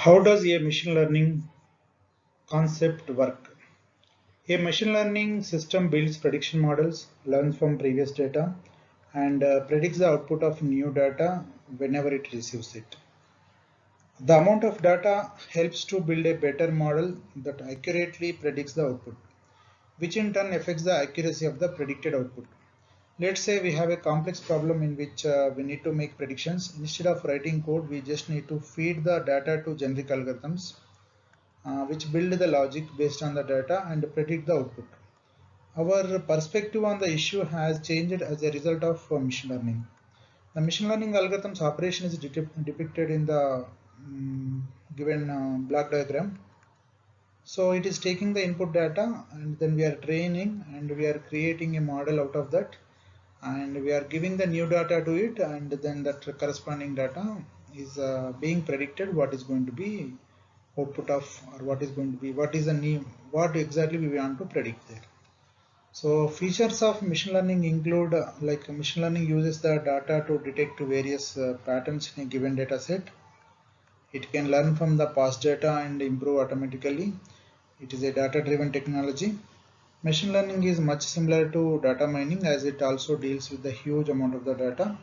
How does a machine learning concept work? A machine learning system builds prediction models, learns from previous data, and predicts the output of new data whenever it receives it. The amount of data helps to build a better model that accurately predicts the output, which in turn affects the accuracy of the predicted output. Let's say we have a complex problem in which we need to make predictions. Instead of writing code, we just need to feed the data to generic algorithms which build the logic based on the data and predict the output. Our perspective on the issue has changed as a result of machine learning. The machine learning algorithm's operation is depicted in the given block diagram. So it is taking the input data and then we are training and we are creating a model out of that, and we are giving the new data to it, and then that corresponding data is being predicted what is going to be output of, or what is going to be, what is the new, what exactly we want to predict there. So features of machine learning include like machine learning uses the data to detect various patterns in a given data set. It can learn from the past data and improve automatically. It is a data driven technology. Machine learning is much similar to data mining as it also deals with the huge amount of the data.